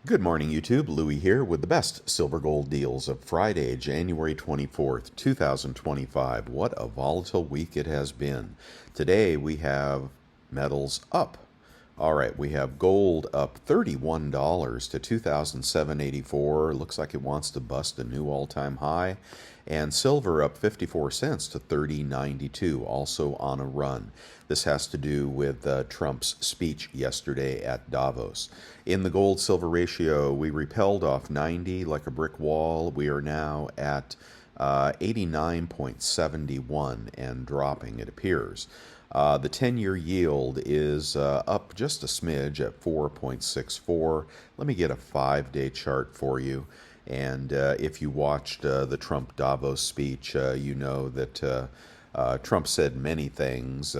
Good morning, YouTube. Louie here with the best silver gold deals of Friday, January 24th, 2025. What a volatile week it has been. Today we have metals up. All right, we have gold up $31 to 2,784. Looks like it wants to bust a new all-time high. And silver up 54 cents to 30.92, also on a run. This has to do with Trump's speech yesterday at Davos. In the gold-silver ratio, we repelled off 90 like a brick wall. We are now at 89.71 and dropping, it appears. The 10-year yield is up just a smidge at 4.64. Let me get a 5-day chart for you. And if you watched the Trump Davos speech, you know that Trump said many things.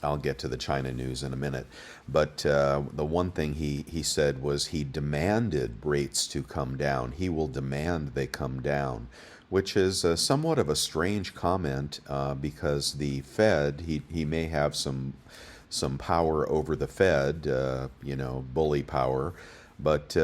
I'll get to the China news in a minute. But the one thing he said was he demanded rates to come down. He will demand they come down, which is somewhat of a strange comment because the Fed, he may have some power over the Fed, bully power. But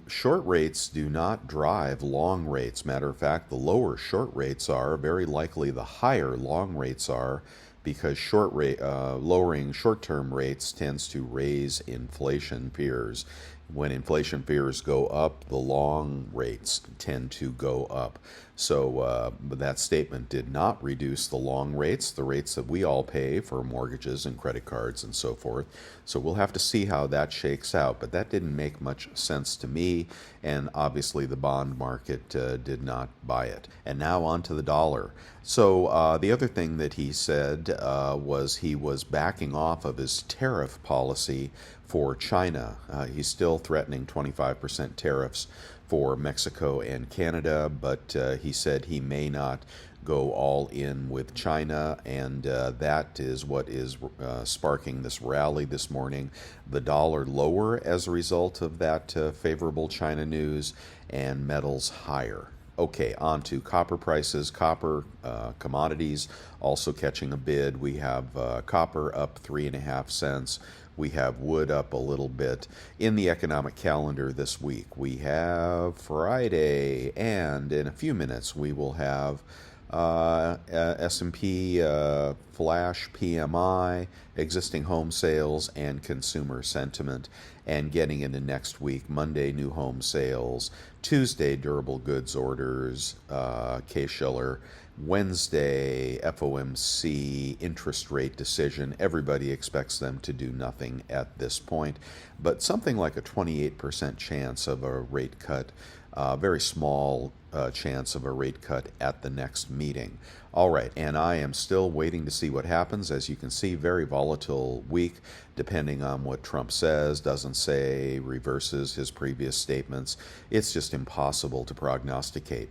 short rates do not drive long rates. Matter of fact, the lower short rates are, very likely the higher long rates are, because lowering short-term rates tends to raise inflation fears. When inflation fears go up, the long rates tend to go up. So that statement did not reduce the long rates, the rates that we all pay for mortgages and credit cards and so forth. So we'll have to see how that shakes out. But that didn't make much sense to me, and obviously the bond market did not buy it. And now on to the dollar. So the other thing that he said was he was backing off of his tariff policy for China. He's still threatening 25% tariffs for Mexico and Canada, but he said he may not go all in with China, and that is what is sparking this rally this morning. The dollar lower as a result of that favorable China news, and metals higher. Okay, on to copper prices. Copper commodities also catching a bid. We have copper up 3.5 cents. We have wood up a little bit. In the economic calendar this week, we have Friday, and in a few minutes we will have S&P flash PMI, existing home sales, and consumer sentiment. And getting into next week, Monday, new home sales, Tuesday, durable goods orders, Case-Shiller, Wednesday, FOMC interest rate decision. Everybody expects them to do nothing at this point, but something like a 28% chance of a rate cut, very small chance of a rate cut at the next meeting. All right, and I am still waiting to see what happens. As you can see, very volatile week, depending on what Trump says, doesn't say, reverses his previous statements. It's just impossible to prognosticate.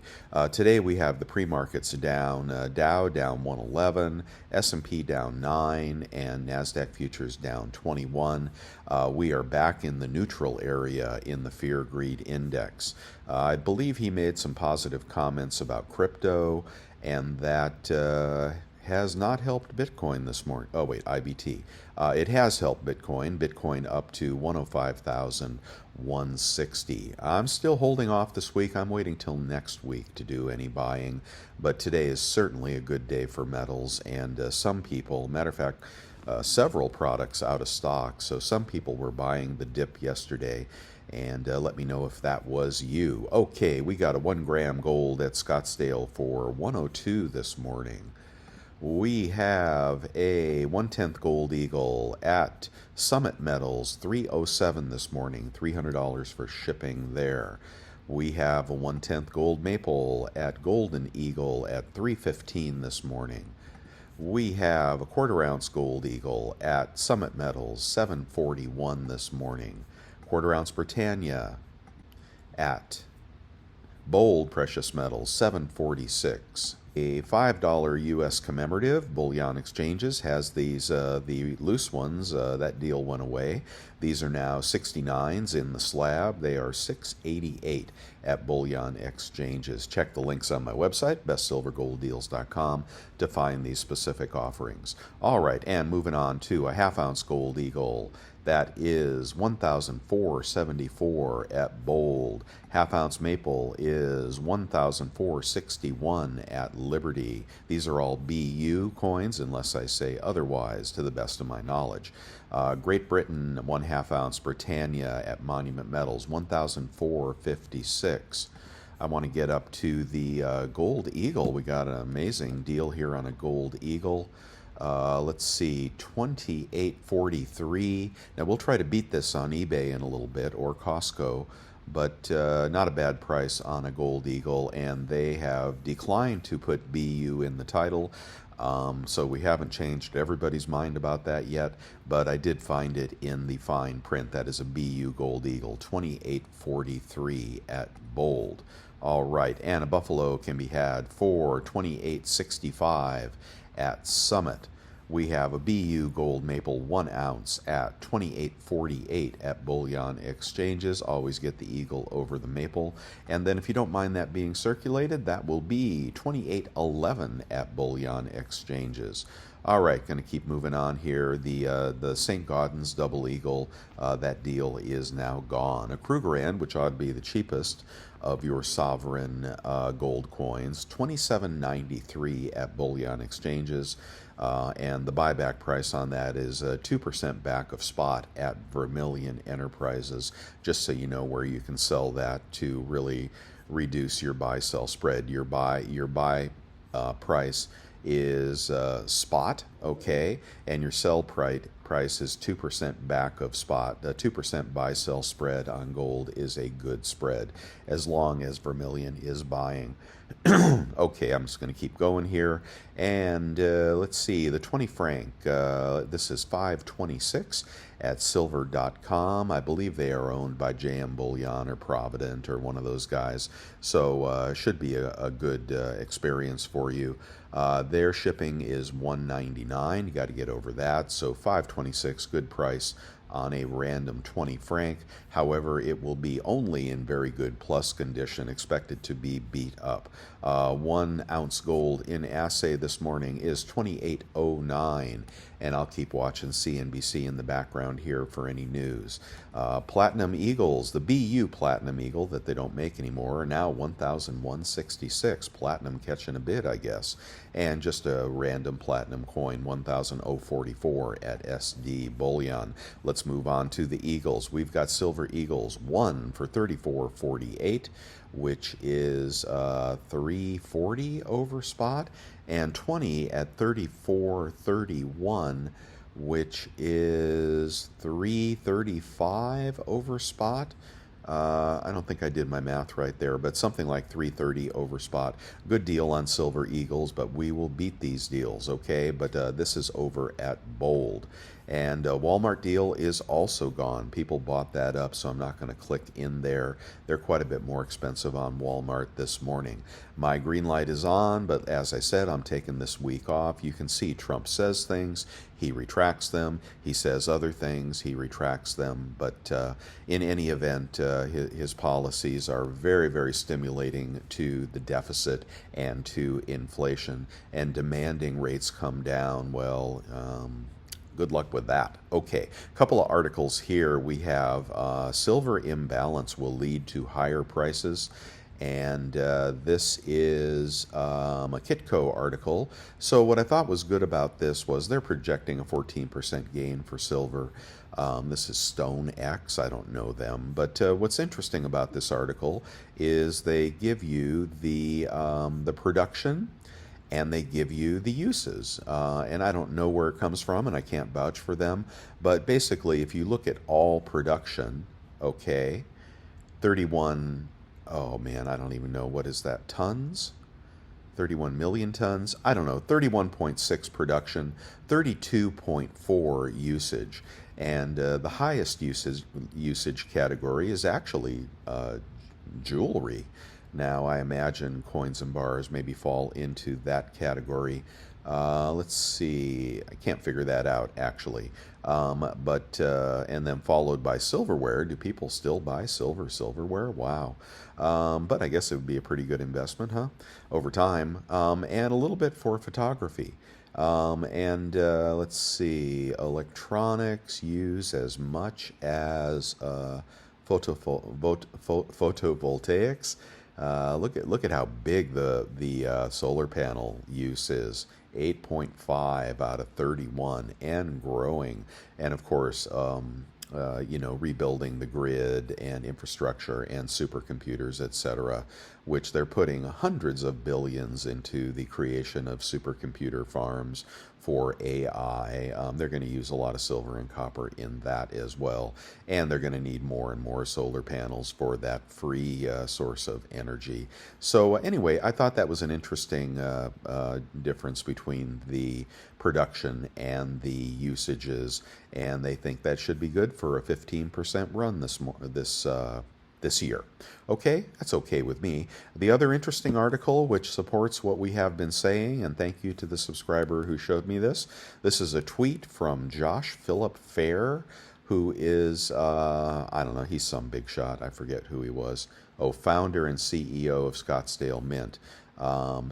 Today we have the pre-markets down, Dow down 111, S&P down 9, and NASDAQ futures down 21. We are back in the neutral area in the Fear-Greed Index. I believe he made some positive comments about crypto, and that has not helped Bitcoin this morning. Oh, wait, IBT. It has helped Bitcoin. Bitcoin up to 105,160. I'm still holding off this week. I'm waiting till next week to do any buying, but today is certainly a good day for metals, and some people, matter of fact, several products out of stock, so some people were buying the dip yesterday. And let me know if that was you. Okay, we got a 1 gram gold at Scottsdale for 102 this morning. We have a 1/10 gold eagle at Summit Metals, 307 this morning, $300 for shipping there. We have a 1/10 gold maple at Golden Eagle at 315 this morning. We have a 1/4 ounce gold eagle at Summit Metals, 741 this morning. 1/4 ounce Britannia at Bold Precious Metals, 746. A $5 U.S. commemorative. Bullion Exchanges has these, the loose ones. That deal went away. These are now 69s in the slab. They are 688 at Bullion Exchanges. Check the links on my website, bestsilvergolddeals.com, to find these specific offerings. All right, and moving on to a 1/2 ounce gold eagle That is 1,474 at Bold. Half ounce maple is 1,461 at Liberty. These are all BU coins, unless I say otherwise, to the best of my knowledge. Great Britain, 1/2 ounce Britannia at Monument Metals, 1,456. I want to get up to the Gold Eagle. We got an amazing deal here on a Gold Eagle. Let's see, 28.43. Now we'll try to beat this on eBay in a little bit, or Costco, but not a bad price on a Gold Eagle, and they have declined to put BU in the title. So we haven't changed everybody's mind about that yet, but I did find it in the fine print. That is a BU Gold Eagle, 28.43 at Bold. All right, and a Buffalo can be had for 28.65 at Summit. We have a BU Gold Maple 1 ounce at 28.48 at Bullion Exchanges. Always get the Eagle over the Maple. And then if you don't mind that being circulated, that will be 28.11 at Bullion Exchanges. All right, going to keep moving on here. The St. Gaudens Double Eagle, that deal is now gone. A Krugerrand, which ought to be the cheapest of your sovereign gold coins, $27.93 at Bullion Exchanges. And the buyback price on that is 2% back of spot at Vermilion Enterprises, just so you know where you can sell that to really reduce your buy-sell spread. Your buy price is spot, okay, and your sell price is 2% back of spot. The 2% buy-sell spread on gold is a good spread, as long as Vermilion is buying. Okay, I'm just going to keep going here, and let's see, the 20 franc, this is 526 at silver.com. I believe they are owned by JM Bullion or Provident or one of those guys, so should be a good experience for you. Their shipping is $1.99. You got to get over that, so $5.26, good price on a random 20 franc. However, it will be only in very good plus condition, expected to be beat up. 1 ounce gold in assay this morning is 28.09, and I'll keep watching CNBC in the background here for any news. Platinum Eagles, the BU Platinum Eagle that they don't make anymore, are now 1,166. Platinum catching a bid, I guess. And just a random platinum coin, 1,044 at SD Bullion. Let's move on to the Eagles. We've got Silver Eagles, 1 for 34.48, which is 340 over spot, and 20 at 34.31, which is 335 over spot. I don't think I did my math right there, but something like 330 over spot. Good deal on Silver Eagles, but we will beat these deals, okay? But this is over at Bold. And Walmart deal is also gone. People bought that up, so I'm not going to click in there. They're quite a bit more expensive on Walmart this morning. My green light is on, but as I said, I'm taking this week off. You can see Trump says things, he retracts them. He says other things, he retracts them. But in any event, his policies are very, very stimulating to the deficit and to inflation, and demanding rates come down. Well, good luck with that. Okay, a couple of articles here. We have silver imbalance will lead to higher prices. And this is a Kitco article. So what I thought was good about this was they're projecting a 14% gain for silver. This is StoneX. I don't know them. But what's interesting about this article is they give you the production, and they give you the uses. And I don't know where it comes from, and I can't vouch for them. But basically, if you look at all production, okay, 31, oh man, I don't even know, what is that, tons? 31 million tons? I don't know, 31.6 production, 32.4 usage. And the highest usage category is actually jewelry. Now, I imagine coins and bars maybe fall into that category. Let's see, I can't figure that out, actually. And then followed by silverware. Do people still buy silverware? Wow. But I guess it would be a pretty good investment, huh? Over time. And a little bit for photography. And let's see, electronics use as much as photovoltaics. Look at how big the solar panel use is. 8.5 out of 31 and growing. And of course, rebuilding the grid and infrastructure and supercomputers, etc., which they're putting hundreds of billions into the creation of supercomputer farms for AI. They're going to use a lot of silver and copper in that as well. And they're going to need more and more solar panels for that free source of energy. So, anyway, I thought that was an interesting difference between the production and the usages. And they think that should be good for a 15% run this year. Okay, that's okay with me. The other interesting article, which supports what we have been saying, and thank you to the subscriber who showed me this. This is a tweet from Josh Philip Fair, who is, I don't know, he's some big shot. I forget who he was. Oh, founder and CEO of Scottsdale Mint.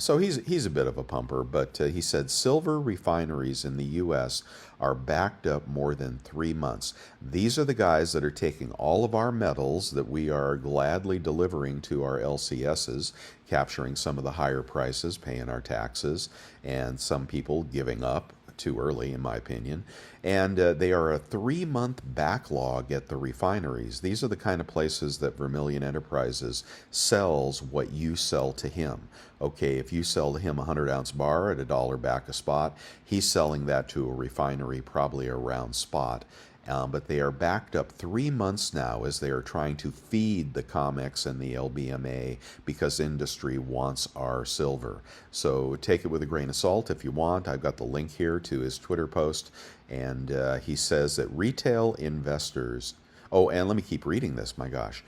So he's a bit of a pumper, but he said silver refineries in the U.S. are backed up more than 3 months. These are the guys that are taking all of our metals that we are gladly delivering to our LCSs, capturing some of the higher prices, paying our taxes, and some people giving up too early, in my opinion. And they are a 3-month backlog at the refineries. These are the kind of places that Vermilion Enterprises sells what you sell to him. Okay, if you sell to him a 100-ounce bar at $1 back a spot, he's selling that to a refinery probably around spot. But they are backed up 3 months now as they are trying to feed the COMEX and the LBMA because industry wants our silver. So take it with a grain of salt if you want. I've got the link here to his Twitter post, and he says that retail investors... Oh, and let me keep reading this, my gosh.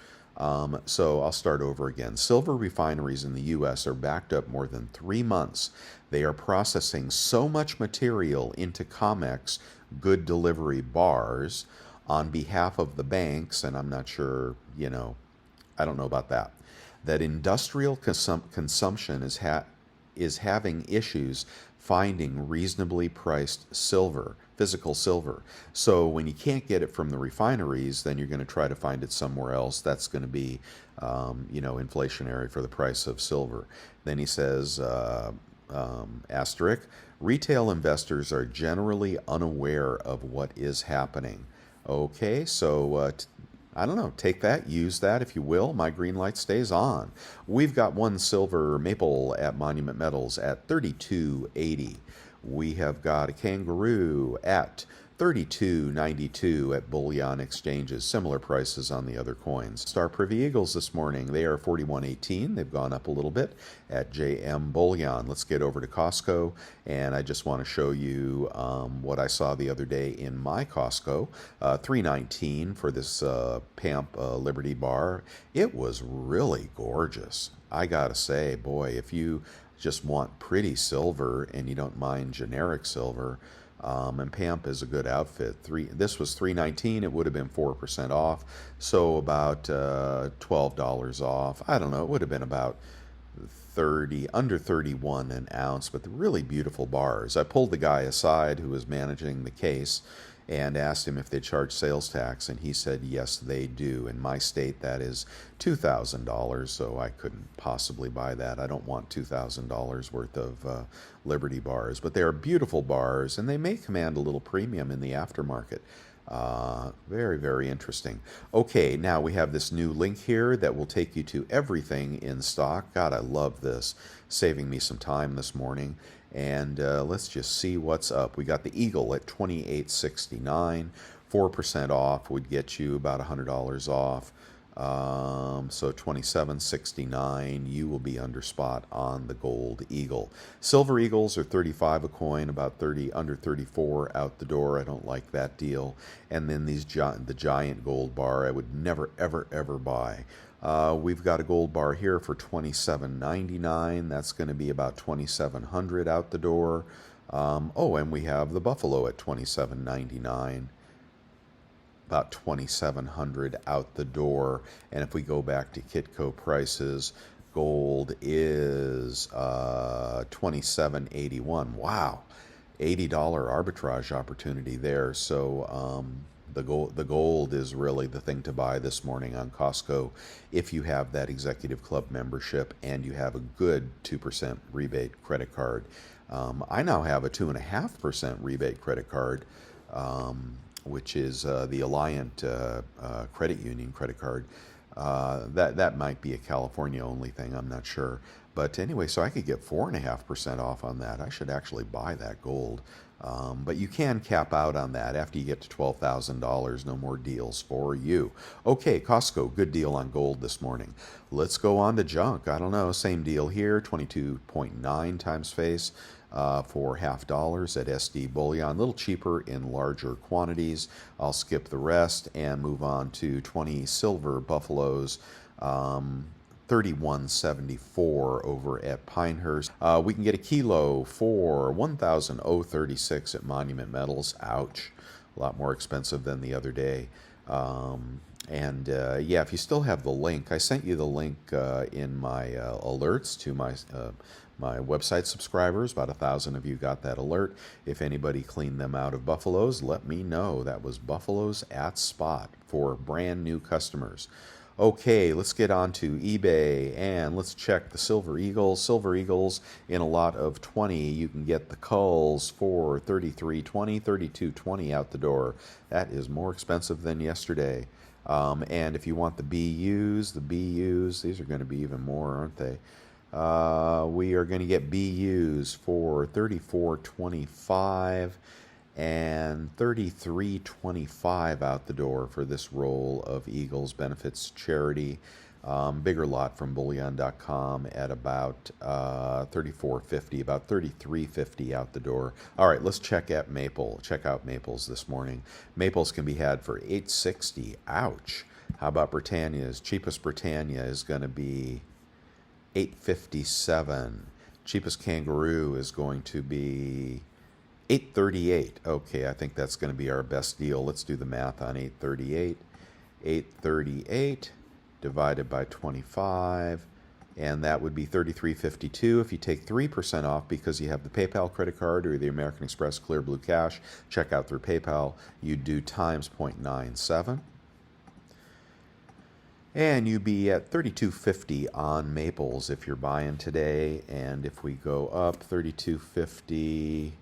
So I'll start over again. Silver refineries in the U.S. are backed up more than 3 months. They are processing so much material into COMEX good delivery bars on behalf of the banks, and I'm not sure, I don't know about that, that industrial consumption is having issues finding reasonably priced silver, physical silver. So when you can't get it from the refineries, then you're going to try to find it somewhere else. That's going to be, inflationary for the price of silver. Then he says, asterisk, retail investors are generally unaware of what is happening. Okay, so I don't know, take that, use that if you will. My green light stays on. We've got one silver maple at Monument Metals at $32.80. We have got a kangaroo at $32.92 at bullion exchanges. Similar prices on the other coins. Star Privy Eagles this morning, they are $41.18. They've gone up a little bit at JM Bullion. Let's get over to Costco, and I just want to show you what I saw the other day in my Costco. $3.19 for this Pamp Liberty bar. It was really gorgeous. I gotta say, boy, if you just want pretty silver and you don't mind generic silver, and Pamp is a good outfit. This was $3.19. It would have been 4% off, so about $12 off. I don't know. It would have been about under 31 an ounce, but really beautiful bars. I pulled the guy aside who was managing the case and asked him if they charge sales tax, and he said yes, they do. In my state, that is $2,000, so I couldn't possibly buy that. I don't want $2,000 worth of Liberty bars, but they are beautiful bars, and they may command a little premium in the aftermarket. Very, very interesting. Okay, now we have this new link here that will take you to everything in stock. God, I love this. Saving me some time this morning. And let's just see what's up. We got the Eagle at $28.69. 4% off would get you about $100 off. So $27.69. You will be under spot on the Gold Eagle. Silver Eagles are $35 a coin, about 30 under 34 out the door. I don't like that deal. And then the giant gold bar I would never ever ever buy. We've got a gold bar here for $27.99. That's going to be about $2,700 out the door. And we have the Buffalo at $27.99. About $2,700 out the door. And if we go back to Kitco prices, gold is $27.81. Wow. $80 arbitrage opportunity there. So the gold is really the thing to buy this morning on Costco if you have that executive club membership and you have a good 2% rebate credit card. I now have a 2.5% rebate credit card, which is the Alliant Credit Union credit card. That might be a California only thing, I'm not sure. But anyway, so I could get 4.5% off on that. I should actually buy that gold. But you can cap out on that after you get to $12,000. No more deals for you. Okay, Costco, good deal on gold this morning. Let's go on to junk. I don't know, same deal here, 22.9 times face for $0.50 at SD Bullion. A little cheaper in larger quantities. I'll skip the rest and move on to 20 silver buffaloes. 31.74 over at Pinehurst. We can get a kilo for 1,036 at Monument Metals. Ouch. A lot more expensive than the other day. Yeah, if you still have the link, I sent you the link in my alerts to my website subscribers. About 1,000 of you got that alert. If anybody cleaned them out of buffaloes, let me know. That was buffaloes at spot for brand new customers. Okay, let's get on to eBay and let's check the Silver Eagles. Silver Eagles in a lot of 20. You can get the culls for $33.20, $32.20 out the door. That is more expensive than yesterday. And if you want the BUs, these are going to be even more, aren't they? We are going to get BUs for $34.25 and $33.25 out the door for this roll of Eagles Benefits Charity. Bigger lot from bullion.com at about $34.50, about $33.50 out the door. All right, let's check out Maples this morning. Maples can be had for $8.60. Ouch. How about Britannia's? Cheapest Britannia is going to be $8.57. Cheapest Kangaroo is going to be $8.38. Okay, I think that's going to be our best deal. Let's do the math on $8.38. $8.38 divided by 25, and that would be $33.52. If you take 3% off because you have the PayPal credit card or the American Express Clear Blue Cash, check out through PayPal, you do times 0.97. And you'd be at $32.50 on Maples if you're buying today. And if we go up $32.50,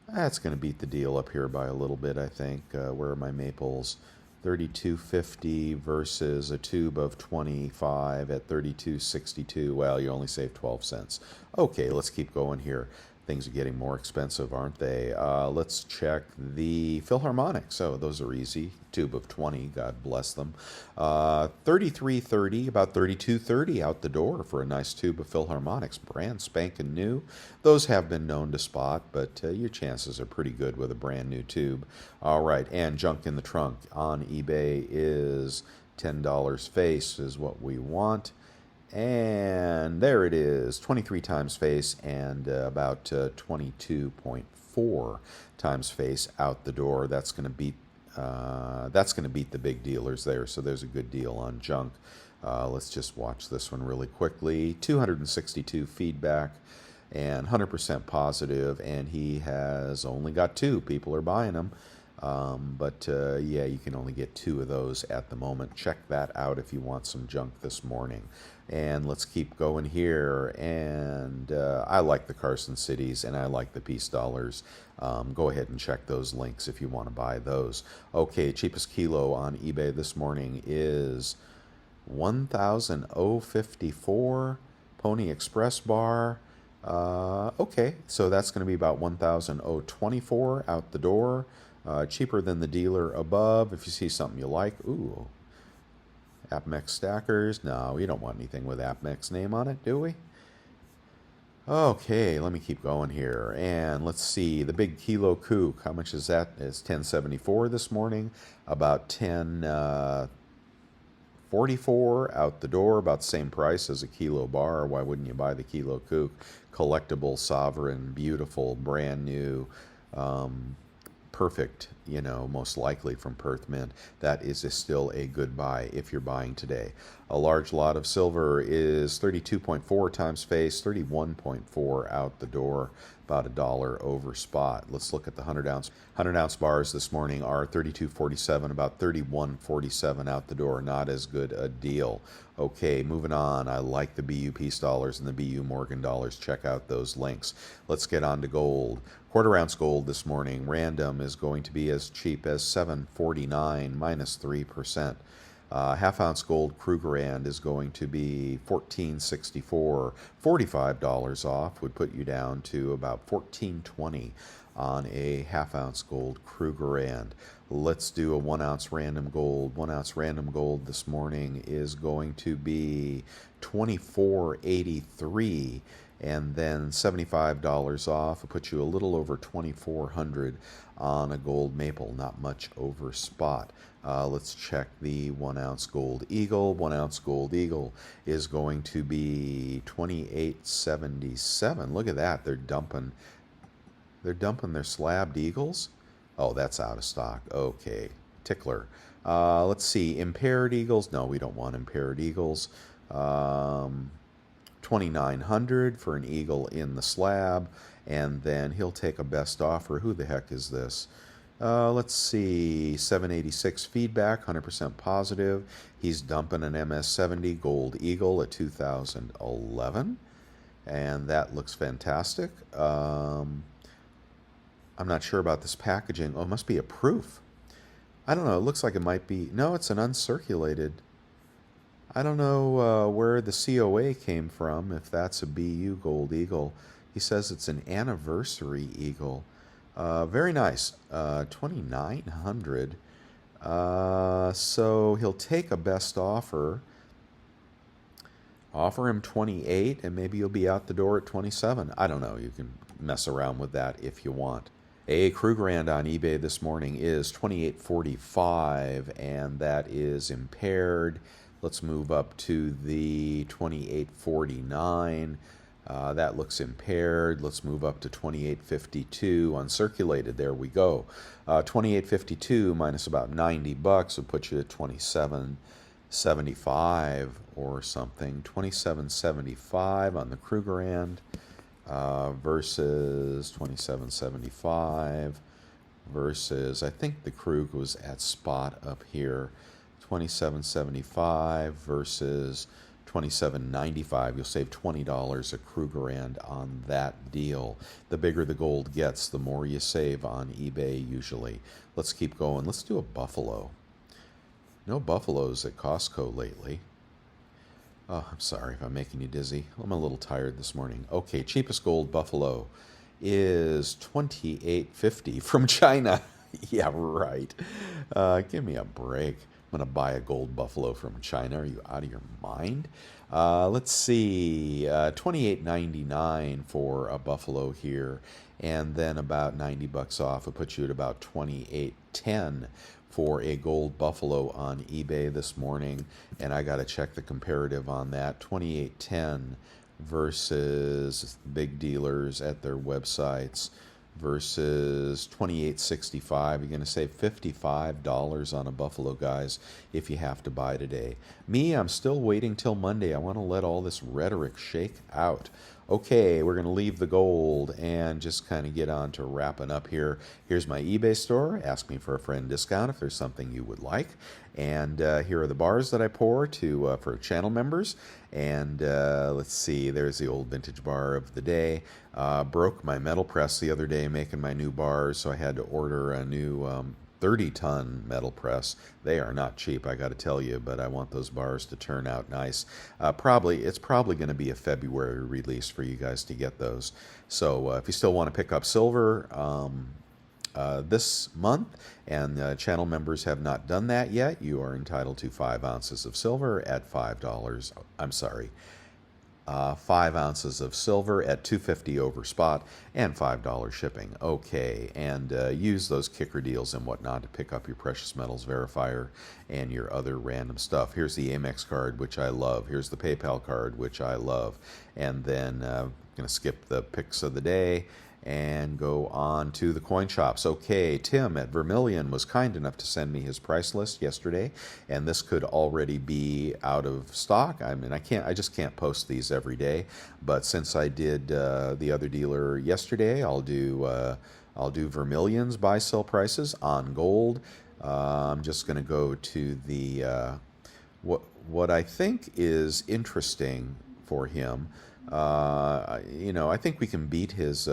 that's going to beat the deal up here by a little bit, I think. Where are my Maples? $32.50 versus a tube of 25 at $32.62. Well, you only save 12 cents. Okay, let's keep going here. Things are getting more expensive, aren't they? Let's check the Philharmonics. So those are easy. Tube of 20, God bless them. $33.30, about $32.30 out the door for a nice tube of Philharmonics. Brand spanking new. Those have been known to spot, but your chances are pretty good with a brand new tube. All right, and junk in the trunk on eBay is $10 face is what we want. And there it is, 23 times face and about 22.4 times face out the door. That's going to beat the big dealers there. So there's a good deal on junk. Let's just watch this one really quickly. 262 feedback and 100% positive, and he has only got 2. People are buying them. Yeah, you can only get 2 of those at the moment. Check that out if you want some junk this morning. And let's keep going here. And I like the Carson Cities and I like the Peace Dollars. Go ahead and check those links if you want to buy those. Okay, cheapest kilo on eBay this morning is $1,054. Pony Express bar. Okay, so that's going to be about $1,024 out the door. Cheaper than the dealer above. If you see something you like, ooh, APMEX stackers. No, we don't want anything with APMEX name on it, do we? Okay, let me keep going here. And let's see, the big kilo kook. How much is that? It's $10.74 this morning. About $10.44 out the door. About the same price as a kilo bar. Why wouldn't you buy the kilo kook? Collectible, sovereign, beautiful, brand new. Perfect, most likely from Perth Mint. That is still a good buy if you're buying today. A large lot of silver is 32.4 times face, 31.4 out the door. about $1 over spot. Let's look at the 100 ounce bars this morning are 32.47, about 31.47 out the door. Not as good a deal. Okay, moving on. I like the BU Peace dollars and the BU Morgan dollars. Check out those links. Let's get on to gold. Quarter ounce gold this morning, random, is going to be as cheap as $7.49, minus 3%. Half ounce gold Krugerrand is going to be $14.64, $45 off would put you down to about $14.20 on a half ounce gold Krugerrand. Let's do a 1 ounce random gold. 1 ounce random gold this morning is going to be $24.83, and then $75 off will put you a little over $2,400 on a gold maple. Not much over spot. Let's check the 1 ounce gold eagle. 1 ounce gold eagle is going to be $28.77. Look at that. They're dumping their slabbed eagles. Oh, that's out of stock. Okay. Tickler. Let's see. Impaired eagles. No, we don't want impaired eagles. $2,900 for an eagle in the slab. And then he'll take a best offer. Who the heck is this? Let's see, 786 feedback, 100% positive. He's dumping an MS-70 Gold Eagle at 2011, and that looks fantastic. I'm not sure about this packaging. Oh, it must be a proof. I don't know. It looks like it might be. No, it's an uncirculated. I don't know where the COA came from, if that's a BU Gold Eagle. He says it's an anniversary eagle. Very nice. 2,900. So he'll take a best offer. Offer him 28, and maybe you'll be out the door at 27. I don't know. You can mess around with that if you want. A Krugerrand on eBay this morning is $28.45, and that is impaired. Let's move up to the $28.49. That looks impaired. Let's move up to $28.52 uncirculated. There we go. $28.52 minus about $90 would put you at $27.75 or something. $27.75 on the Krugerrand versus $27.75 versus, I think the Krug was at spot up here. $27.75 versus $27.95. You'll save $20 a Krugerrand on that deal. The bigger the gold gets, the more you save on eBay usually. Let's keep going. Let's do a buffalo. No buffaloes at Costco lately. Oh, I'm sorry if I'm making you dizzy. I'm a little tired this morning. Okay, cheapest gold buffalo is $28.50 from China. Yeah, right. Give me a break. I'm going to buy a gold buffalo from China. Are you out of your mind? Let's see, $28.99 for a buffalo here, and then about $90 off. It puts you at about $28.10 for a gold buffalo on eBay this morning, and I got to check the comparative on that. $28.10 versus big dealers at their websites versus $28.65. You're going to save $55 on a buffalo, guys, if you have to buy today. Me, I'm still waiting till Monday. I want to let all this rhetoric shake out. Okay, we're going to leave the gold and just kind of get on to wrapping up here. Here's my eBay store. Ask me for a friend discount if there's something you would like. And here are the bars that I pour for channel members. And let's see, there's the old vintage bar of the day. Broke my metal press the other day making my new bars, so I had to order a new 30-ton metal press. They are not cheap, I got to tell you, but I want those bars to turn out nice. It's probably going to be a February release for you guys to get those. So if you still want to pick up silver this month, and channel members have not done that yet, you are entitled to 5 ounces of silver at $5. I'm sorry. 5 ounces of silver at $2.50 over spot and $5 shipping. Okay, and use those kicker deals and whatnot to pick up your precious metals verifier and your other random stuff. Here's the Amex card, which I love. Here's the PayPal card, which I love. And then I'm going to skip the picks of the day. and go on to the coin shops. Okay, Tim at Vermilion was kind enough to send me his price list yesterday, and this could already be out of stock. I mean, I just can't post these every day. But since I did the other dealer yesterday, I'll do Vermilion's buy sell prices on gold. I'm just going to go to the what I think is interesting for him. I think we can beat his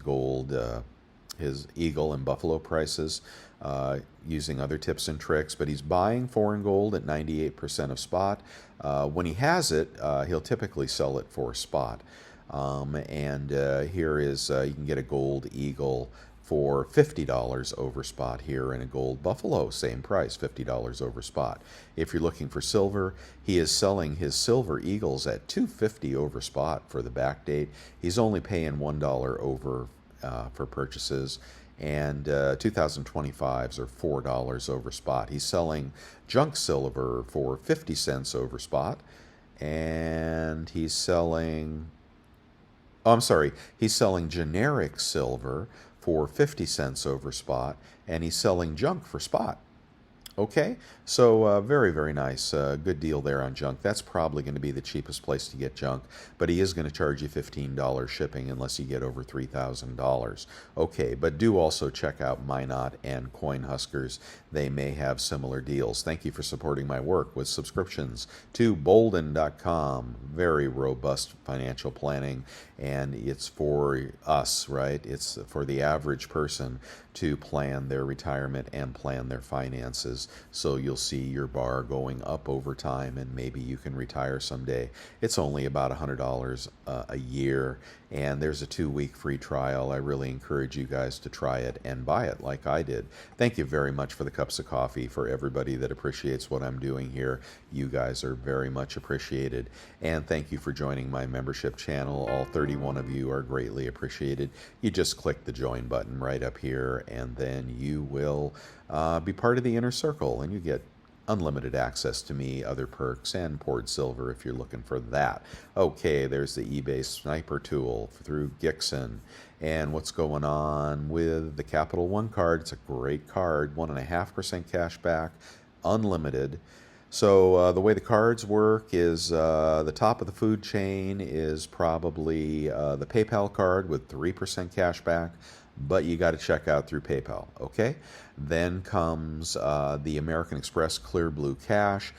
gold, his eagle and buffalo prices using other tips and tricks. But he's buying foreign gold at 98% of spot. When he has it, he'll typically sell it for spot. And here is you can get a gold eagle for $50 over spot here, and a gold buffalo, same price, $50 over spot. If you're looking for silver, he is selling his silver eagles at $250 over spot for the back date. He's only paying $1 over for purchases, and 2025s are $4 over spot. He's selling junk silver for 50 cents over spot, and he's selling he's selling generic silver for 50 cents over spot, and he's selling junk for spot. Okay, so very, very nice. Good deal there on junk. That's probably going to be the cheapest place to get junk, but he is going to charge you $15 shipping unless you get over $3,000. Okay, but do also check out Minot and Coin Huskers. They may have similar deals. Thank you for supporting my work with subscriptions to Bolden.com. Very robust financial planning, and it's for us, right? It's for the average person to plan their retirement and plan their finances, so you'll see your bar going up over time, and maybe you can retire someday. It's only about $100 a year, and there's a 2-week free trial. I really encourage you guys to try it and buy it like I did. Thank you very much for the cups of coffee. For everybody that appreciates what I'm doing here, you guys are very much appreciated. And thank you for joining my membership channel. All 31 of you are greatly appreciated. You just click the join button right up here, and then you will be part of the inner circle, and you get unlimited access to me, other perks, and poured silver if you're looking for that. Okay, there's the eBay sniper tool through Gixon. And what's going on with the Capital One card? It's a great card, 1.5% cash back, unlimited. So the way the cards work is the top of the food chain is probably the PayPal card with 3% cash back, but you got to check out through PayPal, okay? Then comes the American Express Clear Blue Cash,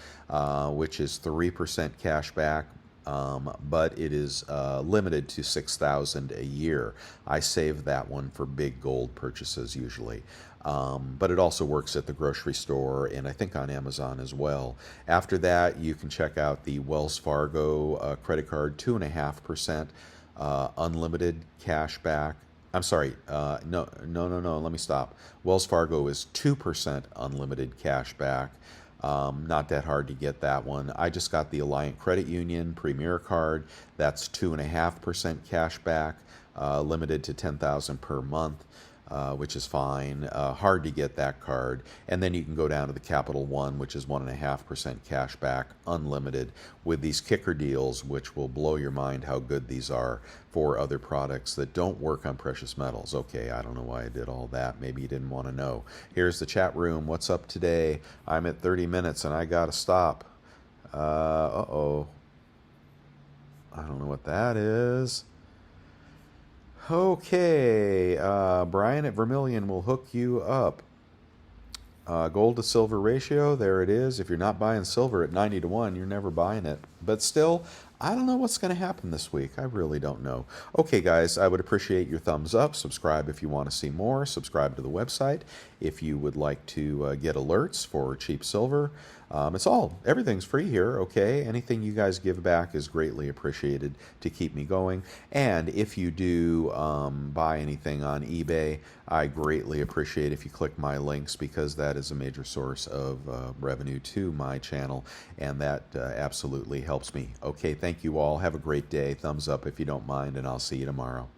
which is 3% cash back, but it is limited to $6,000 a year. I save that one for big gold purchases usually. But it also works at the grocery store and I think on Amazon as well. After that, you can check out the Wells Fargo credit card, 2.5% unlimited cash back. I'm sorry, no, let me stop. Wells Fargo is 2% unlimited cash back. Not that hard to get that one. I just got the Alliant Credit Union Premier Card. That's 2.5% cash back, limited to $10,000 per month. Which is fine. Hard to get that card. And then you can go down to the Capital One, which is 1.5% cash back, unlimited, with these kicker deals, which will blow your mind how good these are for other products that don't work on precious metals. Okay, I don't know why I did all that. Maybe you didn't want to know. Here's the chat room. What's up today? I'm at 30 minutes and I got to stop. Uh-oh. I don't know what that is. Okay, Brian at Vermilion will hook you up. Gold to silver ratio, there it is. If you're not buying silver at 90 to 1, you're never buying it. But still, I don't know what's going to happen this week. I really don't know. Okay, guys, I would appreciate your thumbs up. Subscribe if you want to see more. Subscribe to the website if you would like to get alerts for cheap silver. Everything's free here, okay? Anything you guys give back is greatly appreciated to keep me going. And if you do buy anything on eBay, I greatly appreciate if you click my links, because that is a major source of revenue to my channel, and that absolutely helps me. Okay, thank you all. Have a great day. Thumbs up if you don't mind, and I'll see you tomorrow.